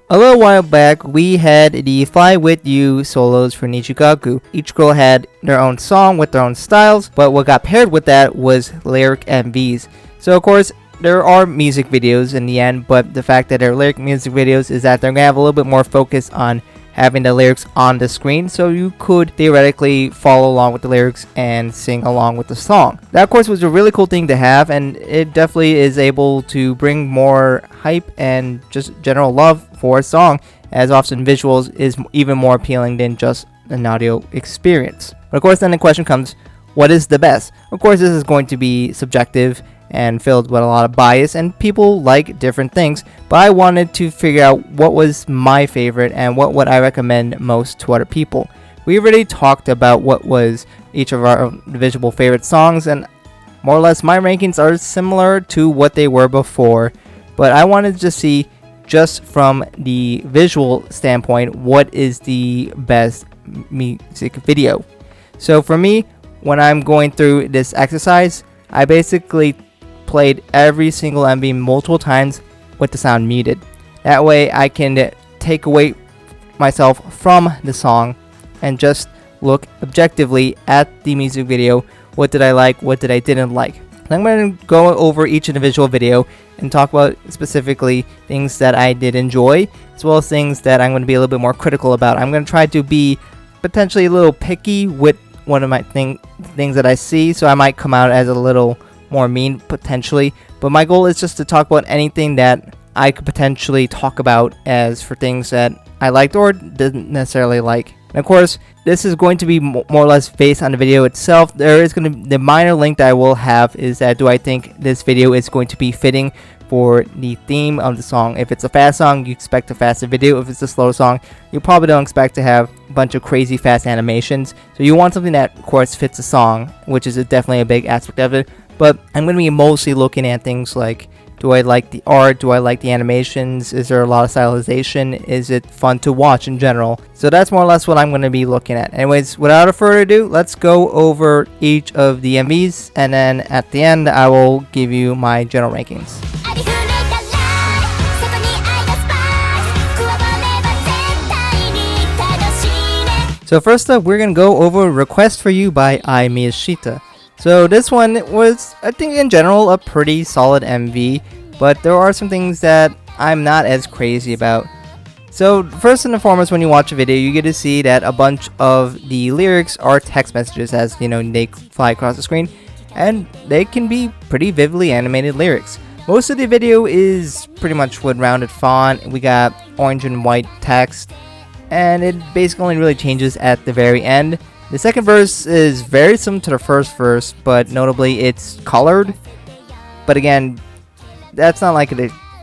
A little while back, we had the Fly With You solos for Nijigaku. Each girl had their own song with their own styles, but what got paired with that was lyric MVs. So of course, there are music videos in the end, but the fact that they're lyric music videos is that they're going to have a little bit more focus on having the lyrics on the screen, so you could theoretically follow along with the lyrics and sing along with the song. That of course was a really cool thing to have, and it definitely is able to bring more hype and just general love for a song, as often visuals is even more appealing than just an audio experience. But of course then the question comes, what is the best? Of course this is going to be subjective and filled with a lot of bias, and people like different things, but I wanted to figure out what was my favorite and what would I recommend most to other people. We already talked about what was each of our individual favorite songs, and more or less my rankings are similar to what they were before, but I wanted to see just from the visual standpoint what is the best music video. So for me, when I'm going through this exercise, I basically played every single MV multiple times with the sound muted. That way I can take away myself from the song and just look objectively at the music video. What did I like? What did I didn't like? I'm going to go over each individual video and talk about specifically things that I did enjoy, as well as things that I'm going to be a little bit more critical about. I'm going to try to be potentially a little picky with one of my things that I see, so I might come out as a little more mean potentially, but my goal is just to talk about anything that I could potentially talk about as for things that I liked or didn't necessarily like. And of course, this is going to be more or less based on the video itself. There is going to the minor link that I will have is that do I think this video is going to be fitting for the theme of the song. If it's a fast song, you expect a faster video. If it's a slow song, you probably don't expect to have a bunch of crazy fast animations. So you want something that of course fits the song, which is definitely a big aspect of it. But I'm going to be mostly looking at things like, do I like the art? Do I like the animations? Is there a lot of stylization? Is it fun to watch in general? So that's more or less what I'm going to be looking at. Anyways, without further ado, let's go over each of the MVs, and then at the end I will give you my general rankings. So first up, we're going to go over Request For You by Ai Miyashita. So this one was, I think in general, a pretty solid MV, but there are some things that I'm not as crazy about. So first and foremost, when you watch a video, you get to see that a bunch of the lyrics are text messages, as you know, they fly across the screen, and they can be pretty vividly animated lyrics. Most of the video is pretty much with rounded font. We got orange and white text, and it basically only really changes at the very end. The second verse is very similar to the first verse, but notably it's colored. But again, that's not like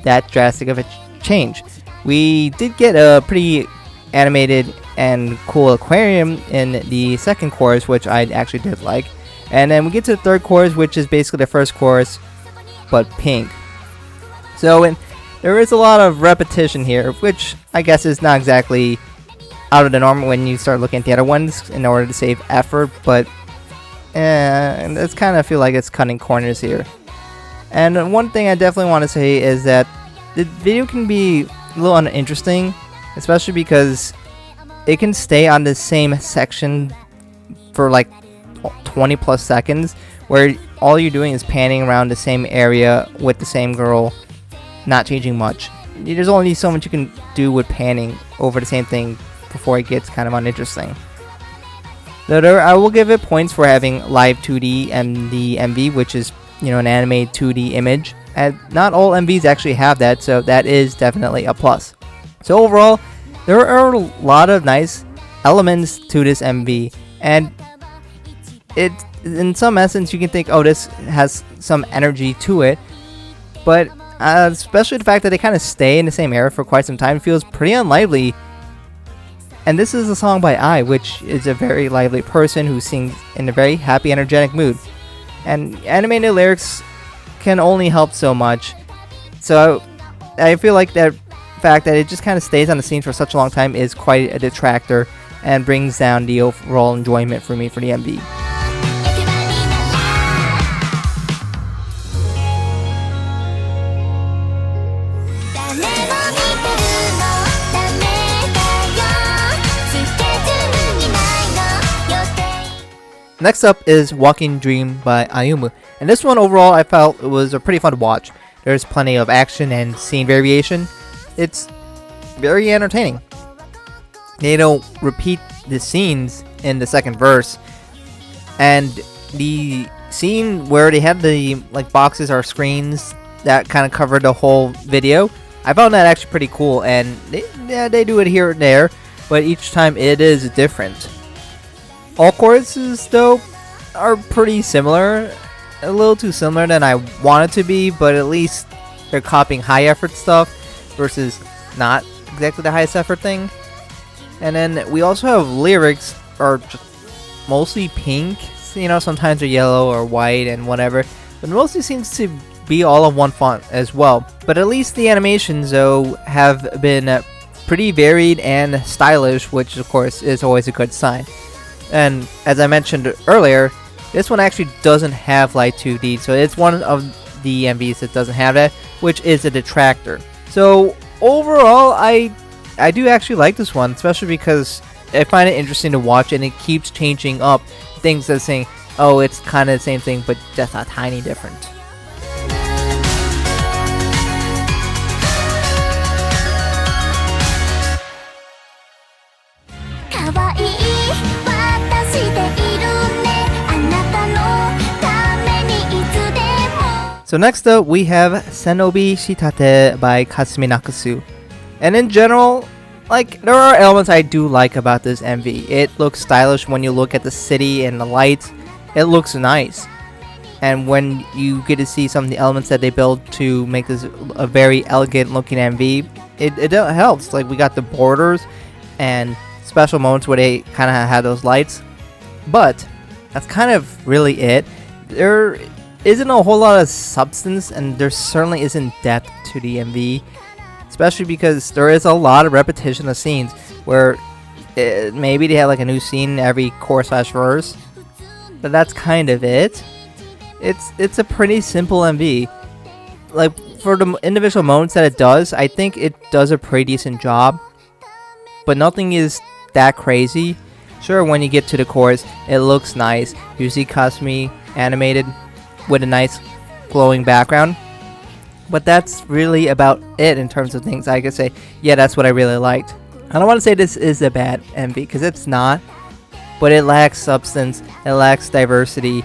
that drastic of a change. We did get a pretty animated and cool aquarium in the second chorus, which I actually did like. And then we get to the third chorus, which is basically the first chorus, but pink. So there is a lot of repetition here, which I guess is not exactly out of the norm when you start looking at the other ones in order to save effort, but it's kind of feel like it's cutting corners here. And one thing I definitely want to say is that the video can be a little uninteresting, especially because it can stay on the same section for like 20 plus seconds, where all you're doing is panning around the same area with the same girl, not changing much. There's only so much you can do with panning over the same thing before it gets kind of uninteresting. Though I will give it points for having live 2D and the MV, which is, you know, an animated 2D image. And not all MVs actually have that, so that is definitely a plus. So overall, there are a lot of nice elements to this MV, and it, in some essence, you can think, oh, this has some energy to it, but especially the fact that they kind of stay in the same area for quite some time feels pretty unlively. And this is a song by Ai, which is a very lively person who sings in a very happy, energetic mood. And animated lyrics can only help so much. So I feel like that fact that it just kind of stays on the scene for such a long time is quite a detractor and brings down the overall enjoyment for me for the MV. Next up is Walking Dream by Ayumu, and this one overall I felt it was a pretty fun to watch. There's plenty of action and scene variation. It's very entertaining. They don't repeat the scenes in the second verse, and the scene where they had the like boxes or screens that kind of covered the whole video, I found that actually pretty cool, and they do it here and there, but each time it is different. All choruses though are pretty similar, a little too similar than I want it to be, but at least they're copying high effort stuff versus not exactly the highest effort thing. And then we also have lyrics are just mostly pink, you know, sometimes they're yellow or white and whatever, but mostly seems to be all of one font as well. But at least the animations though have been pretty varied and stylish, which of course is always a good sign. And as I mentioned earlier, this one actually doesn't have light 2D, so it's one of the MVs that doesn't have that, which is a detractor. So overall, I do actually like this one, especially because I find it interesting to watch, and it keeps changing up things that saying, oh, it's kind of the same thing, but just a tiny different. So next up, we have Senobi Shittate by Kasumi Nakasu. And in general, like, there are elements I do like about this MV. It looks stylish when you look at the city and the lights. It looks nice. And when you get to see some of the elements that they build to make this a very elegant looking MV, it helps. Like, we got the borders and special moments where they kind of have those lights. But that's kind of really it. There isn't a whole lot of substance, and there certainly isn't depth to the MV, especially because there is a lot of repetition of scenes where maybe they have like a new scene every chorus/verse, but that's kind of it. It's a pretty simple MV. Like, for the individual moments that it does, I think it does a pretty decent job, but nothing is that crazy. Sure, when you get to the chorus, it looks nice. You see Kasumi animated with a nice glowing background, but that's really about it in terms of things I could say, yeah, that's what I really liked. I don't want to say this is a bad MV, because it's not, but it lacks substance, it lacks diversity,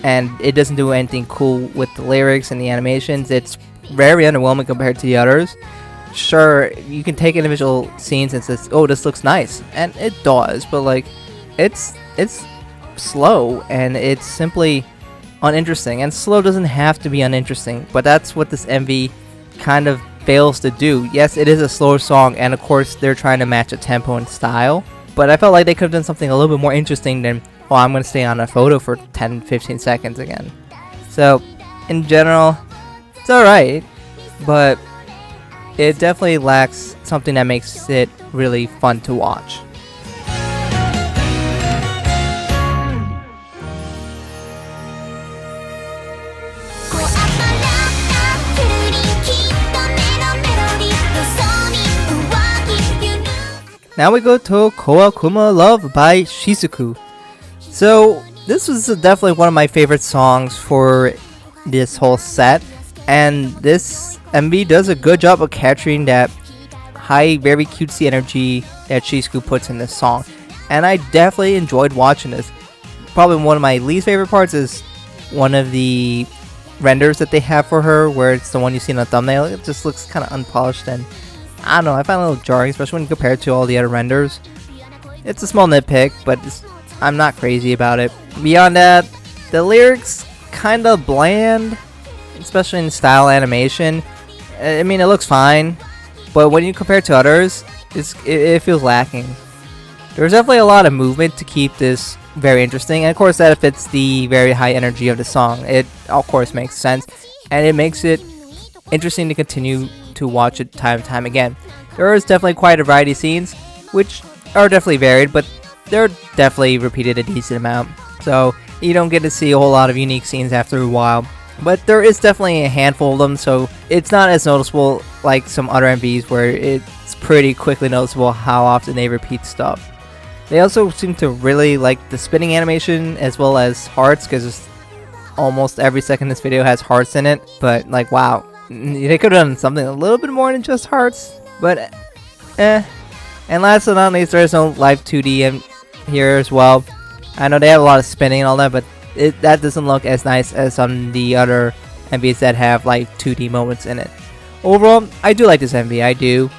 and it doesn't do anything cool with the lyrics and the animations. It's very underwhelming compared to the others. Sure, you can take individual scenes and say, oh, this looks nice, and it does, but like, it's slow, and it's simply uninteresting. And slow doesn't have to be uninteresting, but that's what this MV kind of fails to do. Yes, it is a slower song, and of course they're trying to match a tempo and style, but I felt like they could have done something a little bit more interesting than, oh, I'm going to stay on a photo for 10-15 seconds again. So in general, it's alright, but it definitely lacks something that makes it really fun to watch. Now we go to Koakuma Love by Shizuku. So this was definitely one of my favorite songs for this whole set, and this MV does a good job of capturing that high, very cutesy energy that Shizuku puts in this song, and I definitely enjoyed watching this. Probably one of my least favorite parts is one of the renders that they have for her, where it's the one you see in the thumbnail. It just looks kind of unpolished, and I don't know, I find it a little jarring, especially when you compare it to all the other renders. It's a small nitpick, but I'm not crazy about it. Beyond that, the lyrics kind of bland, especially in style animation. I mean, it looks fine, but when you compare it to others, it feels lacking. There's definitely a lot of movement to keep this very interesting, and of course that fits the very high energy of the song. It of course makes sense, and it makes it interesting to continue to watch it time and time again. There is definitely quite a variety of scenes, which are definitely varied, but they're definitely repeated a decent amount, so you don't get to see a whole lot of unique scenes after a while. But there is definitely a handful of them, so it's not as noticeable like some other MVs where it's pretty quickly noticeable how often they repeat stuff. They also seem to really like the spinning animation as well as hearts, because almost every second this video has hearts in it. But like, wow, they could have done something a little bit more than just hearts. But eh. And last but not least, there's no live 2D in here as well. I know they have a lot of spinning and all that, but that doesn't look as nice as some of the other MVs that have like 2D moments in it. Overall, I do like this MV, I do.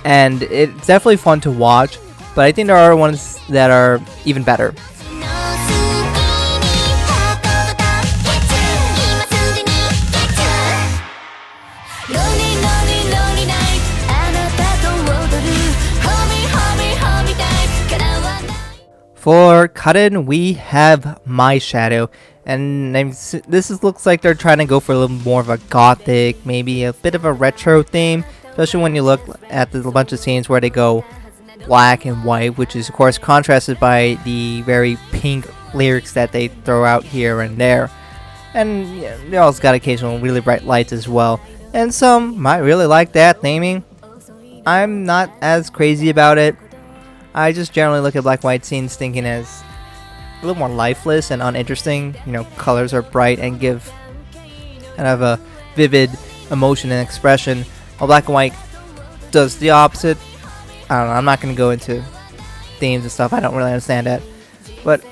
And it's definitely fun to watch, but I think there are ones that are even better. For Karen, we have My Shadow, and looks like they're trying to go for a little more of a gothic, maybe a bit of a retro theme, especially when you look at the bunch of scenes where they go black and white, which is of course contrasted by the very pink lyrics that they throw out here and there. And yeah, they also got occasional really bright lights as well, and some might really like that theming. I'm not as crazy about it. I just generally look at black and white scenes thinking as a little more lifeless and uninteresting. You know, colors are bright and give kind of a vivid emotion and expression, while black and white does the opposite. I don't know, I'm not going to go into themes and stuff, I don't really understand that. But,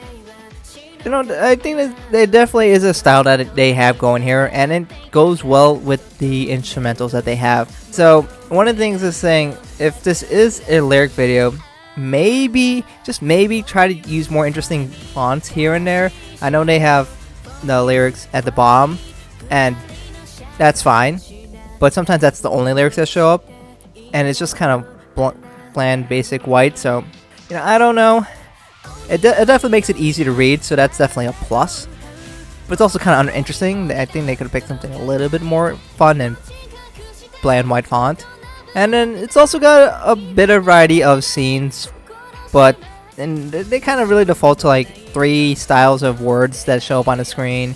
you know, I think that there definitely is a style that they have going here, and it goes well with the instrumentals that they have. So, one of the things is saying, if this is a lyric video, maybe, just maybe, try to use more interesting fonts here and there. I know they have the lyrics at the bottom, and that's fine, but sometimes that's the only lyrics that show up, and it's just kind of bland, basic white. So, you know, I don't know. It definitely makes it easy to read, so that's definitely a plus. But it's also kind of uninteresting. I think they could have picked something a little bit more fun and bland white font. And then it's also got a bit of variety of scenes, but and they kind of really default to like 3 styles of words that show up on the screen.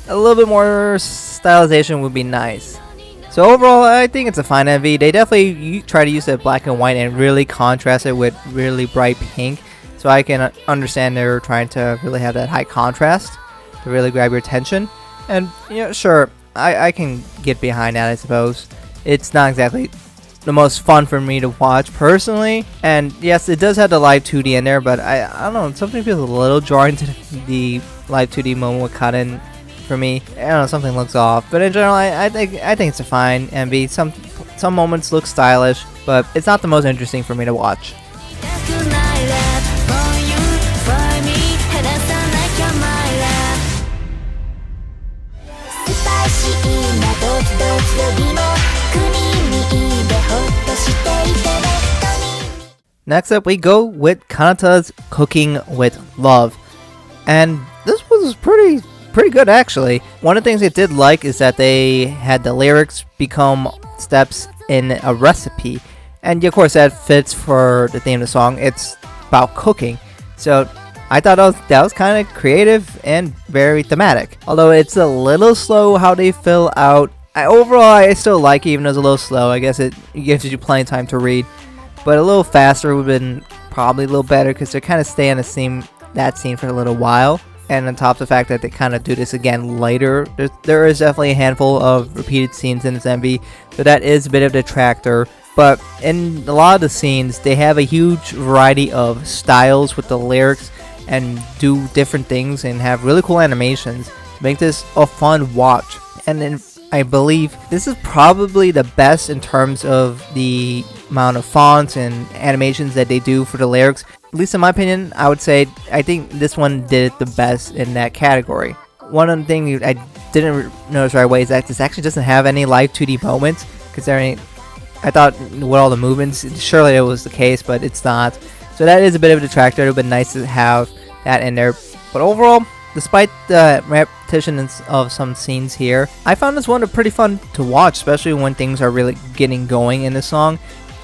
A little bit more stylization would be nice. So overall, I think it's a fine MV. They definitely try to use the black and white and really contrast it with really bright pink, so I can understand they're trying to really have that high contrast to really grab your attention. And, you know, sure, I can get behind that, I suppose. It's not exactly the most fun for me to watch personally, and yes, it does have the live 2D in there, but I don't know, something feels a little jarring to the live 2D moment with Karen for me. I don't know, something looks off, but in general, I think it's a fine MV. Some moments look stylish, but it's not the most interesting for me to watch. Next up, we go with Kanata's Cooking with Love, and this was pretty good actually. One of the things I did like is that they had the lyrics become steps in a recipe, and of course that fits for the theme of the song. It's about cooking, so I thought that was kind of creative and very thematic. Although it's a little slow how they fill out. Overall, I still like it, even though it's a little slow. I guess it gives you plenty of time to read, but a little faster would have been probably a little better, because they kind of stay on that scene for a little while. And on top of the fact that they kind of do this again later, there is definitely a handful of repeated scenes in this MV, so that is a bit of a detractor. But in a lot of the scenes, they have a huge variety of styles with the lyrics and do different things and have really cool animations to make this a fun watch. And then I believe this is probably the best in terms of the amount of fonts and animations that they do for the lyrics. At least in my opinion, I would say I think this one did it the best in that category. One of the things I didn't notice right away is that this actually doesn't have any live 2D moments, considering I thought with all the movements, surely it was the case, but it's not. So that is a bit of a detractor. It would have been nice to have that in there. But overall, despite the repetition of some scenes here, I found this one pretty fun to watch, especially when things are really getting going in the song.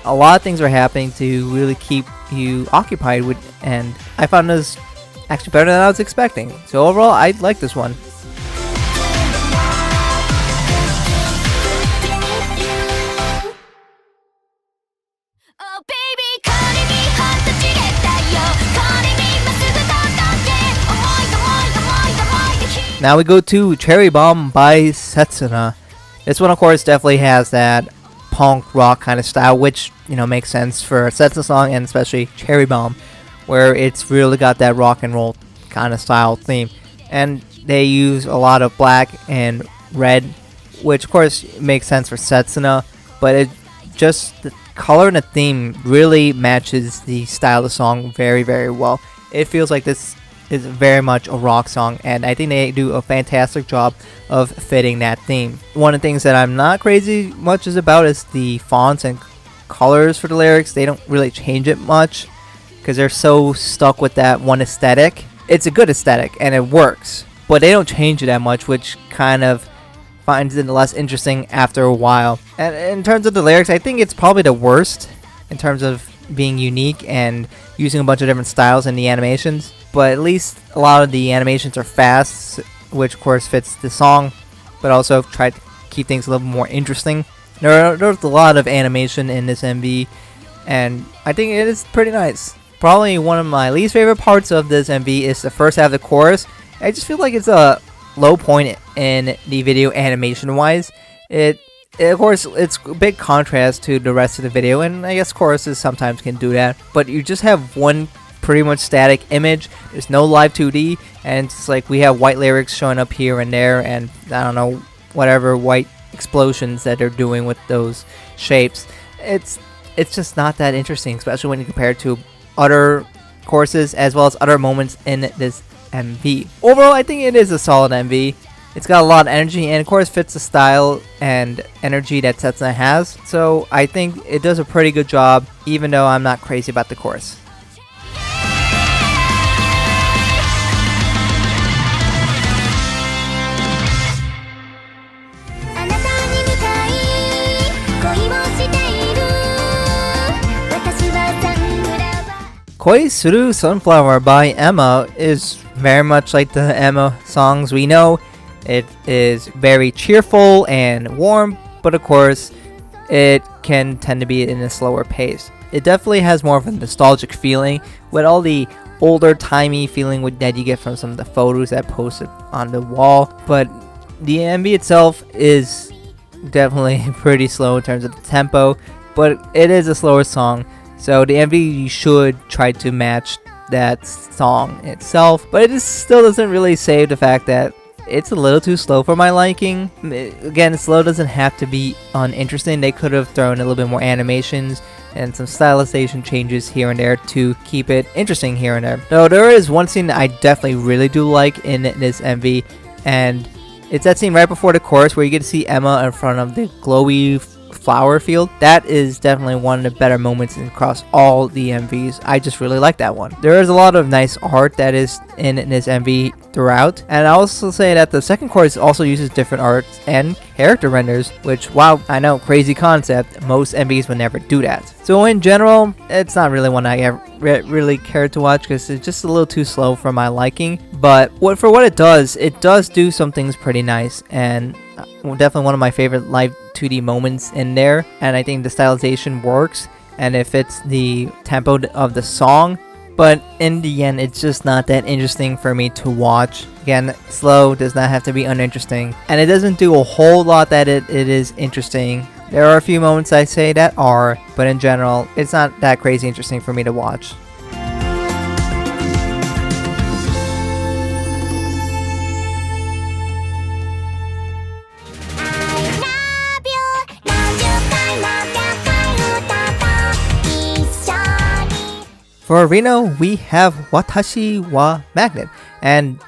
A lot of things are happening to really keep you occupied with, and I found this actually better than I was expecting. So overall, I like this one. Now we go to Cherry Bomb by Setsuna. This one, of course, definitely has that punk rock kind of style, which, you know, makes sense for a Setsuna song, and especially Cherry Bomb, where it's really got that rock and roll kind of style theme. And they use a lot of black and red, which of course makes sense for Setsuna, but it just, the color and the theme really matches the style of the song very, very well. It feels like this is very much a rock song, and I think they do a fantastic job of fitting that theme. One of the things that I'm not crazy much about is the fonts and colors for the lyrics. They don't really change it much because they're so stuck with that one aesthetic. It's a good aesthetic and it works, but they don't change it that much, which kind of finds it less interesting after a while. And in terms of the lyrics, I think it's probably the worst in terms of being unique and using a bunch of different styles in the animations. But at least a lot of the animations are fast, which of course fits the song, but also try to keep things a little more interesting. There's a lot of animation in this MV, and I think it is pretty nice. Probably one of my least favorite parts of this MV is the first half of the chorus. I just feel like it's a low point in the video animation wise. Of course, it's a big contrast to the rest of the video, and I guess choruses sometimes can do that, but you just have one pretty much static image. There's no live 2D, and it's like we have white lyrics showing up here and there, and I don't know, whatever white explosions that they're doing with those shapes. It's just not that interesting, especially when you compare it to other choruses as well as other moments in this MV. Overall, I think it is a solid MV. It's got a lot of energy and of course fits the style and energy that Setsuna has, so I think it does a pretty good job, even though I'm not crazy about the chorus. Koisuru Sunflower by Emma is very much like the Emma songs we know. It is very cheerful and warm, but of course it can tend to be in a slower pace. It definitely has more of a nostalgic feeling with all the older timey feeling that you get from some of the photos that posted on the wall, but the MV itself is definitely pretty slow in terms of the tempo, but it is a slower song. So the MV should try to match that song itself, but it still doesn't really save the fact that it's a little too slow for my liking. Again, slow doesn't have to be uninteresting. They could have thrown a little bit more animations and some stylization changes here and there to keep it interesting here and there. Though there is one scene that I definitely really do like in this MV, and it's that scene right before the chorus where you get to see Emma in front of the glowy flower field. That is definitely one of the better moments across all the MVs. I just really like that one. There is a lot of nice art that is in this MV throughout, and I also say that the second chorus also uses different art and character renders, which, wow, I know, crazy concept, most MVs would never do that. So in general, it's not really one I really care to watch because it's just a little too slow for my liking, but for what it does do some things pretty nice, and definitely one of my favorite live 2D moments in there, and I think the stylization works and it fits the tempo of the song, but in the end it's just not that interesting for me to watch. Again, slow does not have to be uninteresting, and it doesn't do a whole lot that it is interesting. There are a few moments I say that are, but in general it's not that crazy interesting for me to watch. For Reno, we have Watashi wa Magnet, and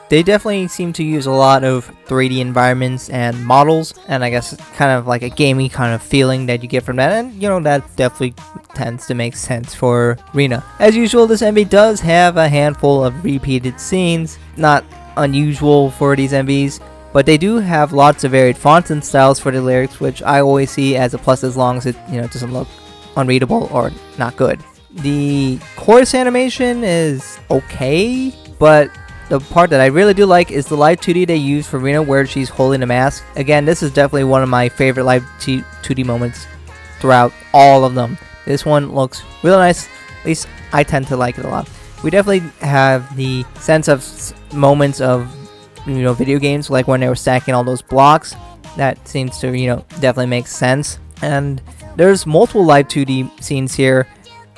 they definitely seem to use a lot of 3D environments and models, and I guess kind of like a gamey kind of feeling that you get from that, and you know, that definitely tends to make sense for Rena. As usual, this MV does have a handful of repeated scenes, not unusual for these MVs, but they do have lots of varied fonts and styles for the lyrics, which I always see as a plus as long as it, you know, doesn't look unreadable or not good. The chorus animation is okay, but the part that I really do like is the live 2D they use for Rena where she's holding a mask. Again, this is definitely one of my favorite live 2D moments throughout all of them. This one looks really nice, at least I tend to like it a lot. We definitely have the sense of moments of video games, like when they were stacking all those blocks. That seems to, definitely make sense. And there's multiple live 2D scenes here,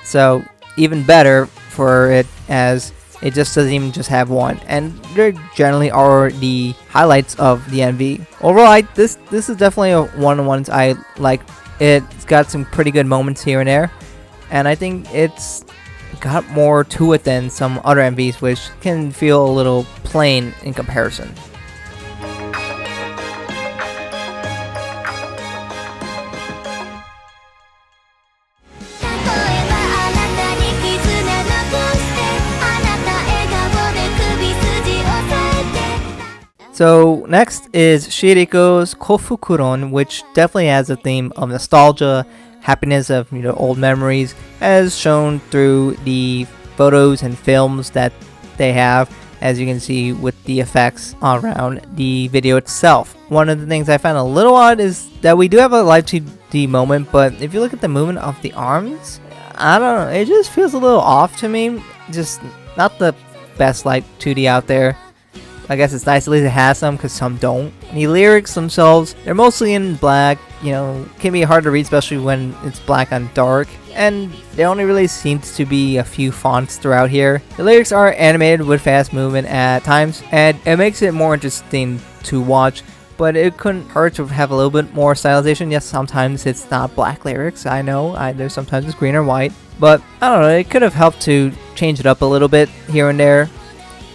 so even better for it, as it just doesn't even just have one, and there generally are the highlights of the MV. Overall, this is definitely one of the ones I like. It's got some pretty good moments here and there, and I think it's got more to it than some other MVs, which can feel a little plain in comparison. So next is Shiriko's Koufukuron, which definitely has a theme of nostalgia, happiness of old memories, as shown through the photos and films that they have, as you can see with the effects around the video itself. One of the things I found a little odd is that we do have a live 2D moment, but if you look at the movement of the arms, I don't know, it just feels a little off to me. Just not the best live 2D out there. I guess it's nice at least it has some, because some don't. The lyrics themselves, they're mostly in black, can be hard to read, especially when it's black on dark, and there only really seems to be a few fonts throughout here. The lyrics are animated with fast movement at times, and it makes it more interesting to watch, but it couldn't hurt to have a little bit more stylization. Yes, sometimes it's not black lyrics, I know, there's sometimes it's green or white, but I don't know, it could have helped to change it up a little bit here and there.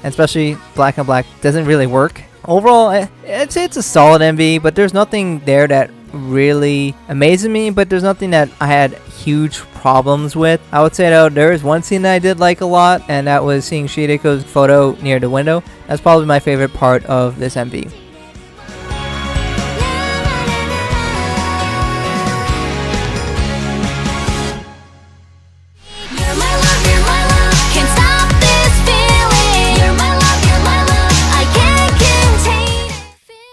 And especially black on black doesn't really work. Overall, I'd say it's a solid MV, but there's nothing there that really amazes me, but there's nothing that I had huge problems with. I would say though, there is one scene that I did like a lot, and that was seeing Shiriko's photo near the window. That's probably my favorite part of this MV.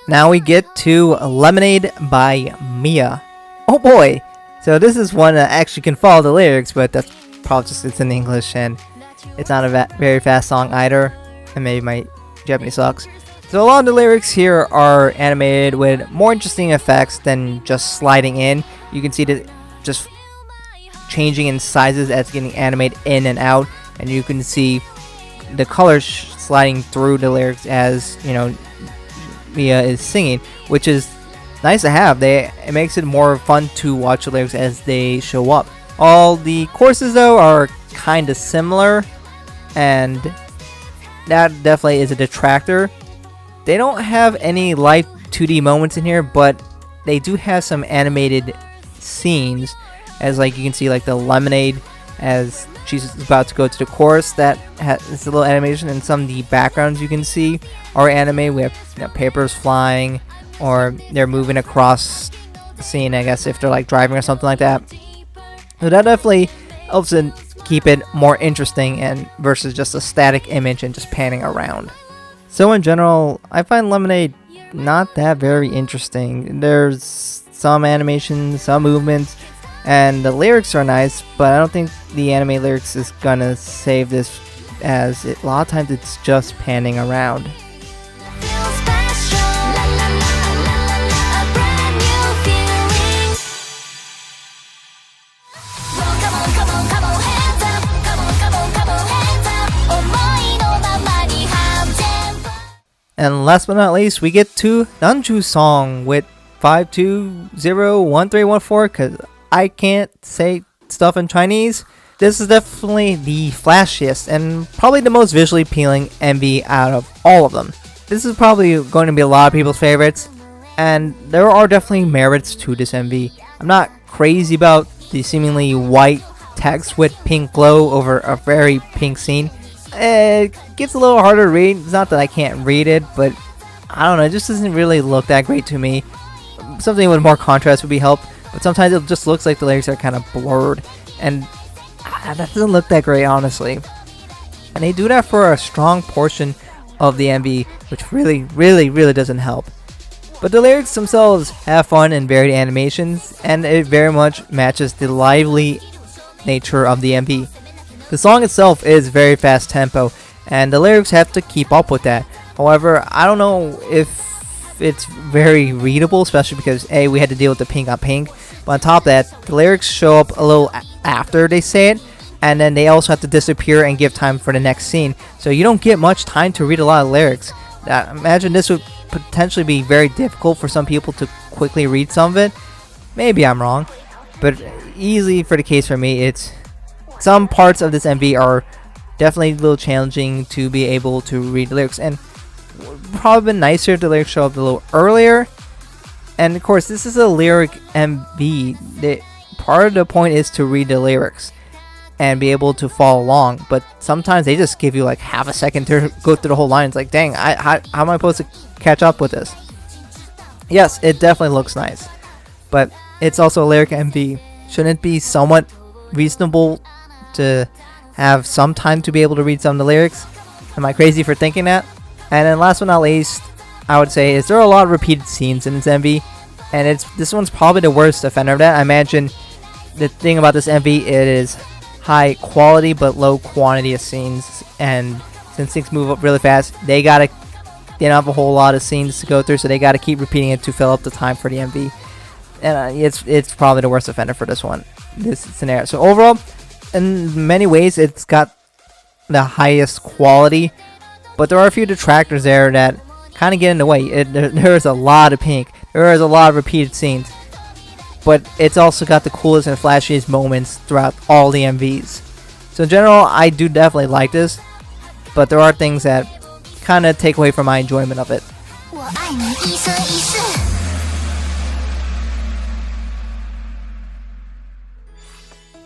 Now we get to Lemonade by Mia. Oh boy! So this is one that actually can follow the lyrics, but that's probably just it's in English and it's not a very fast song either. And maybe my Japanese sucks. So a lot of the lyrics here are animated with more interesting effects than just sliding in. You can see that just changing in sizes as getting animated in and out, and you can see the colors sliding through the lyrics as Mia is singing, which is nice to have. It makes it more fun to watch the lyrics as they show up. All the choruses though are kind of similar, and that definitely is a detractor. They don't have any live 2D moments in here, but they do have some animated scenes, as like you can see like the lemonade as she's about to go to the chorus that has this little animation, and some of the backgrounds you can see are anime. We have papers flying, or they're moving across the scene, I guess, if they're like driving or something like that. So that definitely helps to keep it more interesting and versus just a static image and just panning around. So in general, I find Lemonade not that very interesting. There's some animation, some movements, and the lyrics are nice, but I don't think the anime lyrics is gonna save this, as a lot of times it's just panning around. And last but not least, we get to Nanju's song with 5201314, because I can't say stuff in Chinese. This is definitely the flashiest and probably the most visually appealing MV out of all of them. This is probably going to be a lot of people's favorites, and there are definitely merits to this MV. I'm not crazy about the seemingly white text with pink glow over a very pink scene. It gets a little harder to read. It's not that I can't read it, but I don't know, it just doesn't really look that great to me. Something with more contrast would be helped, but sometimes it just looks like the lyrics are kind of blurred, and that doesn't look that great, honestly. And they do that for a strong portion of the MV, which really doesn't help. But the lyrics themselves have fun and varied animations, and it very much matches the lively nature of the MV. The song itself is very fast tempo, and the lyrics have to keep up with that. However, I don't know if it's very readable, especially because A, we had to deal with the pink on pink, but on top of that, the lyrics show up a little after they say it, and then they also have to disappear and give time for the next scene, so you don't get much time to read a lot of lyrics. Imagine this would potentially be very difficult for some people to quickly read some of it. Maybe I'm wrong, but easily for the case for me, it's some parts of this MV are definitely a little challenging to be able to read the lyrics, and probably been nicer if the lyrics show up a little earlier. And of course, this is a lyric MV. Part of the point is to read the lyrics and be able to follow along, but sometimes they just give you like half a second to go through the whole line. It's like, dang, how am I supposed to catch up with this? Yes, it definitely looks nice, but it's also a lyric MV. Shouldn't it be somewhat reasonable to have some time to be able to read some of the lyrics? Am I crazy for thinking that? And then last but not least, I would say is there are a lot of repeated scenes in this MV, and this one's probably the worst offender of that. I imagine the thing about this MV, it is high quality but low quantity of scenes, and since things move up really fast, they don't have a whole lot of scenes to go through, so they gotta keep repeating it to fill up the time for the MV. And it's probably the worst offender for this scenario. So overall, in many ways, it's got the highest quality, but there are a few detractors there that kind of get in the way. There's a lot of pink, there is a lot of repeated scenes, but it's also got the coolest and flashiest moments throughout all the MVs. So in general, I do definitely like this, but there are things that kind of take away from my enjoyment of it.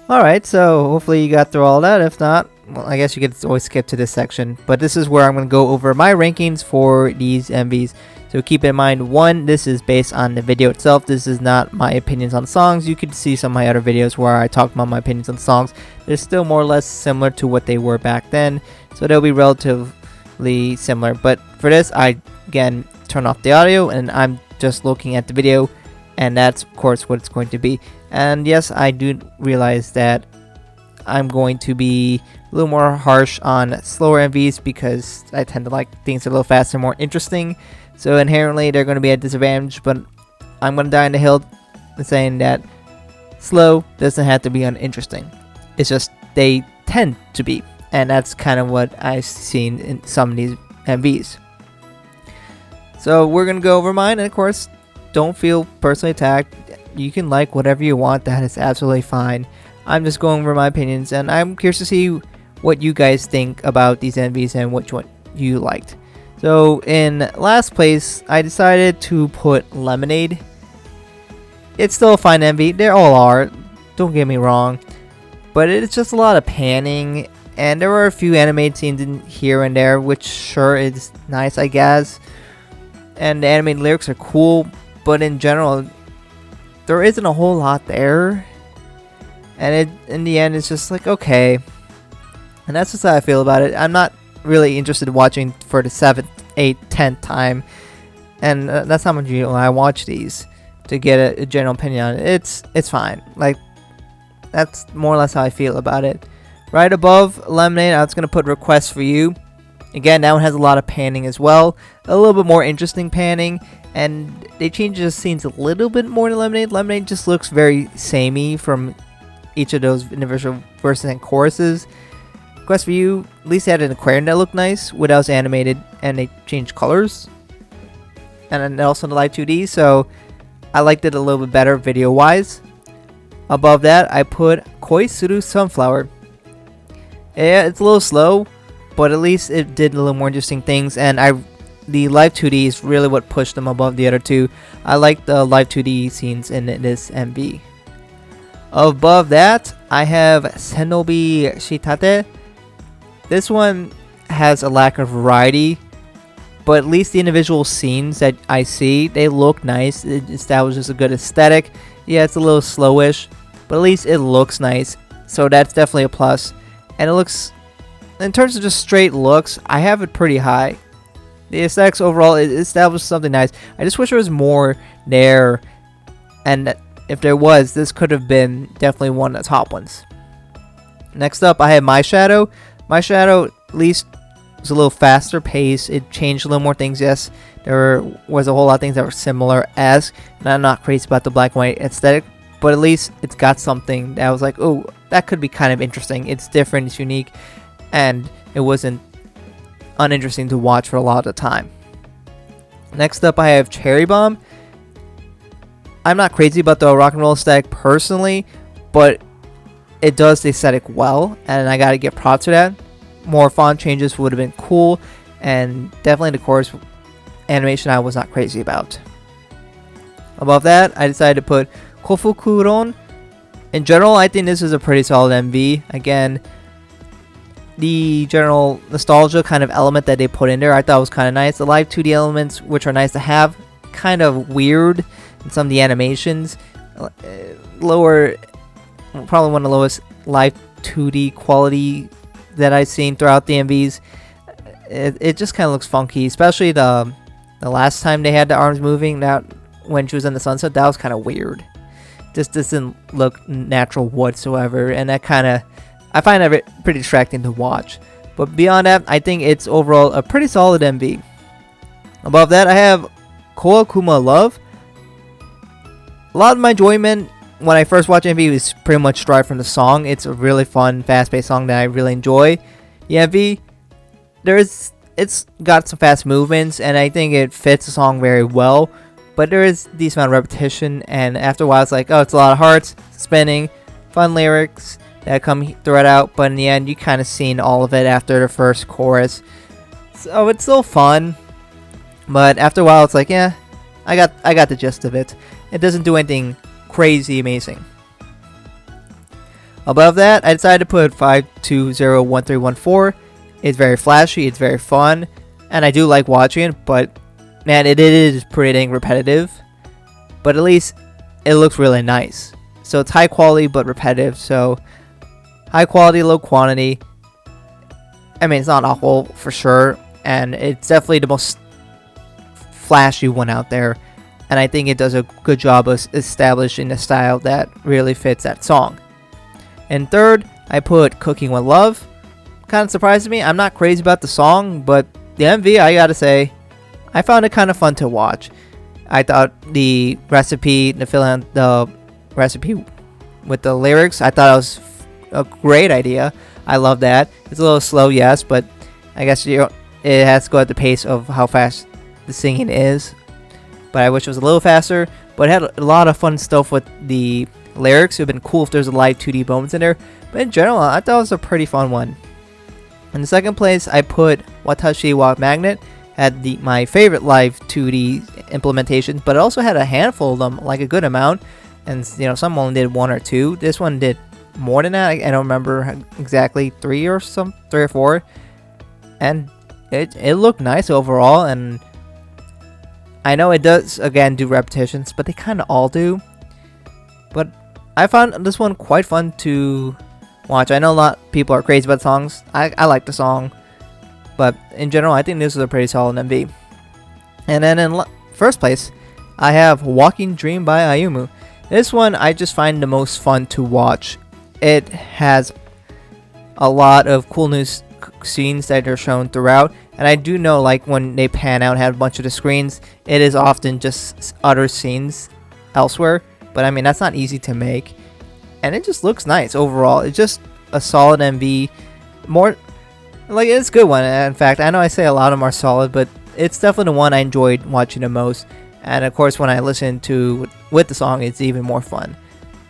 Alright, so hopefully you got through all that. If not, well, I guess you could always skip to this section. But this is where I'm going to go over my rankings for these MVs. So keep in mind, one, this is based on the video itself. This is not my opinions on songs. You could see some of my other videos where I talk about my opinions on songs. They're still more or less similar to what they were back then, so they'll be relatively similar. But for this, I, again, turn off the audio, and I'm just looking at the video, and that's, of course, what it's going to be. And yes, I do realize that I'm going to be a little more harsh on slower MVs because I tend to like things a little faster and more interesting. So inherently, they're going to be at a disadvantage, but I'm going to die on the hill saying that slow doesn't have to be uninteresting. It's just they tend to be, and that's kind of what I've seen in some of these MVs. So we're going to go over mine, and of course, don't feel personally attacked. You can like whatever you want, that is absolutely fine. I'm just going over my opinions, and I'm curious to see what you guys think about these MVs and which one you liked. So in last place, I decided to put Lemonade. It's still a fine MV, they all are, don't get me wrong, but it's just a lot of panning, and there were a few animated scenes in here and there, which sure is nice, I guess, and the animated lyrics are cool, but in general, there isn't a whole lot there, and in the end, it's just like, okay, and that's just how I feel about it. I'm not really interested in watching for the 7th, 8th, 10th time, and that's how much I watch these to get a general opinion on it. It's fine. Like, that's more or less how I feel about it. Right above Lemonade, I was gonna put Request for You. Again, that one has a lot of panning as well, a little bit more interesting panning, and they changed the scenes a little bit more than Lemonade. Lemonade just looks very samey from each of those individual verses and choruses. Request for You, at least they had an aquarium that looked nice, what else animated, and they changed colors, and then also the live 2D, so I liked it a little bit better video wise. Above that, I put Koisuru Sunflower. Yeah, it's a little slow, but at least it did a little more interesting things, and the live 2D is really what pushed them above the other two. I like the live 2D scenes in this MV. Above that, I have Senobi Shittate. This one has a lack of variety, but at least the individual scenes that I see, they look nice. It establishes a good aesthetic. Yeah, it's a little slowish, but at least it looks nice, so that's definitely a plus. And it looks, in terms of just straight looks, I have it pretty high. The aesthetics overall, it establishes something nice. I just wish there was more there, and if there was, this could have been definitely one of the top ones. Next up, I have My Shadow. My Shadow, at least was a little faster pace. It changed a little more things. Yes, there was a whole lot of things that were similar as, and I'm not crazy about the black and white aesthetic, but at least it's got something that I was like, oh, that could be kind of interesting. It's different, it's unique, and it wasn't uninteresting to watch for a lot of the time. Next up, I have Cherry Bomb. I'm not crazy about the rock and roll aesthetic personally, but it does the aesthetic well, and I gotta give props to that. More font changes would have been cool, and definitely the chorus animation I was not crazy about. Above that, I decided to put Koufukuron. In general, I think this is a pretty solid MV. Again, the general nostalgia kind of element that they put in there, I thought was kind of nice. The live 2D elements, which are nice to have, kind of weird in some of the animations. Lower, probably one of the lowest live 2D quality that I've seen throughout the MVs. It just kind of looks funky, especially the last time they had the arms moving. That when she was in the sunset, that was kind of weird. Just doesn't look natural whatsoever, and that kind of, I find that pretty distracting to watch. But beyond that, I think it's overall a pretty solid MV. Above that, I have Koakuma LOVE. A lot of my enjoyment when I first watched MV was pretty much derived from the song. It's a really fun, fast-paced song that I really enjoy. The MV, it's got some fast movements, and I think it fits the song very well. But there is a decent amount of repetition, and after a while, it's like, oh, it's a lot of hearts, spinning, fun lyrics that come throughout. But in the end, you kind of seen all of it after the first chorus. So it's still fun, but after a while, it's like, yeah, I got the gist of it. It doesn't do anything crazy amazing. Above that, I decided to put 5201314. It's very flashy, it's very fun, and I do like watching it, but man, it is pretty dang repetitive. But at least it looks really nice. So it's high quality but repetitive. So high quality, low quantity. I mean, it's not awful for sure, and it's definitely the most flashy one out there. And I think it does a good job of establishing a style that really fits that song. And third, I put Cooking with Love. Kind of surprised me. I'm not crazy about the song, but the MV, I gotta say, I found it kind of fun to watch. I thought the recipe, the recipe with the lyrics, I thought it was a great idea. I love that. It's a little slow, yes, but I guess it has to go at the pace of how fast the singing is. But I wish it was a little faster. But it had a lot of fun stuff with the lyrics. It would have been cool if there's a live 2D moments in there. But in general, I thought it was a pretty fun one. In the second place, I put Watashi wa Magnet. Had my favorite live 2D implementation, but it also had a handful of them, like a good amount. And some only did one or two. This one did more than that. I don't remember exactly, 3 or 4. And it looked nice overall. And I know it does, again, do repetitions, but they kind of all do. But I found this one quite fun to watch. I know a lot of people are crazy about songs. I like the song. But in general, I think this is a pretty solid MV. And then in first place, I have Walking Dream by Ayumu. This one I just find the most fun to watch. It has a lot of cool new scenes that are shown throughout. And I do know, like, when they pan out and have a bunch of the screens, it is often just other scenes elsewhere. But I mean, that's not easy to make. And it just looks nice overall. It's just a solid MV. It's a good one. In fact, I know I say a lot of them are solid, but it's definitely the one I enjoyed watching the most. And of course, when I listen to with the song, it's even more fun.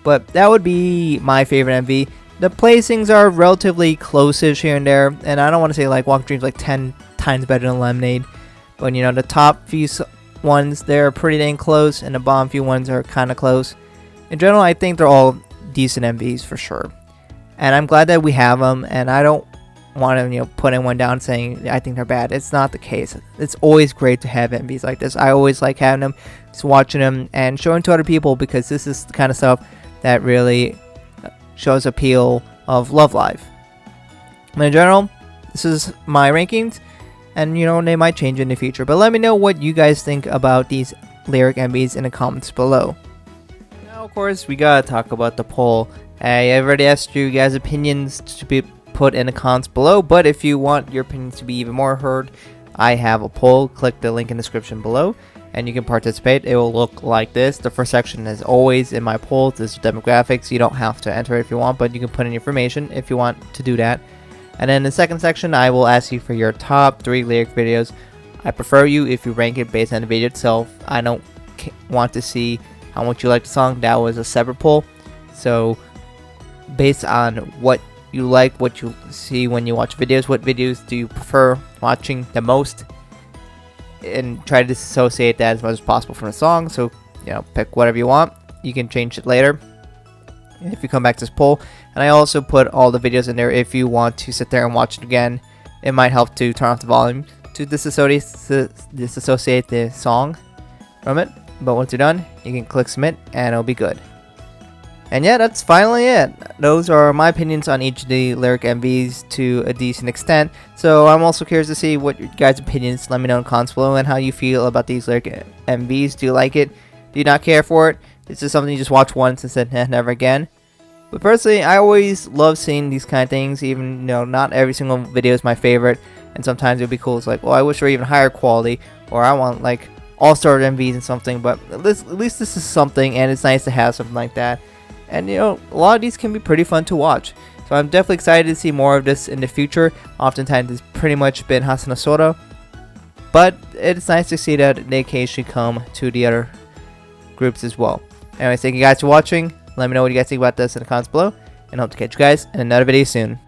But that would be my favorite MV. The placings are relatively close-ish here and there, and I don't want to say like Walk Dream's like 10 times better than Lemonade, but the top few ones, they're pretty dang close, and the bottom few ones are kind of close. In general, I think they're all decent MVs for sure, and I'm glad that we have them, and I don't want to put anyone down saying I think they're bad. It's not the case. It's always great to have MVs like this. I always like having them, just watching them and showing to other people, because this is the kind of stuff that really shows appeal of Love Live. But in general, this is my rankings, and they might change in the future, but let me know what you guys think about these lyric MVs in the comments below. Now of course we gotta talk about the poll. I already asked you guys opinions to be put in the comments below. But if you want your opinions to be even more heard, I have a poll. Click the link in the description below and you can participate. It will look like this. The first section is always in my polls is demographics. You don't have to enter it if you want, but you can put in information if you want to do that. And then the second section, I will ask you for your top 3 lyric videos. I prefer you if you rank it based on the video itself. I don't want to see how much you like the song. That was a separate poll. So based on what you like, what you see when you watch videos, what videos do you prefer watching the most, and try to disassociate that as much as possible from the song. So, you know, pick whatever you want. You can change it later if you come back to this poll. And I also put all the videos in there if you want to sit there and watch it again. It might help to turn off the volume to disassociate the song from it. But once you're done, you can click submit and it'll be good. And yeah, that's finally it. Those are my opinions on each of the lyric MVs to a decent extent. So I'm also curious to see what your guys' opinions. Let me know in the comments below and how you feel about these lyric MVs. Do you like it? Do you not care for it? Is this something you just watch once and said, never again? But personally, I always love seeing these kind of things. Even, you know, not every single video is my favorite. And sometimes it would be cool. It's like, well, I wish they were even higher quality. Or I want, like, all-star MVs and something. But at least this is something, and it's nice to have something like that. And, you know, a lot of these can be pretty fun to watch. So I'm definitely excited to see more of this in the future. Oftentimes, it's pretty much been Hasuna Soda. But it's nice to see that they occasionally come to the other groups as well. Anyways, thank you guys for watching. Let me know what you guys think about this in the comments below. And hope to catch you guys in another video soon.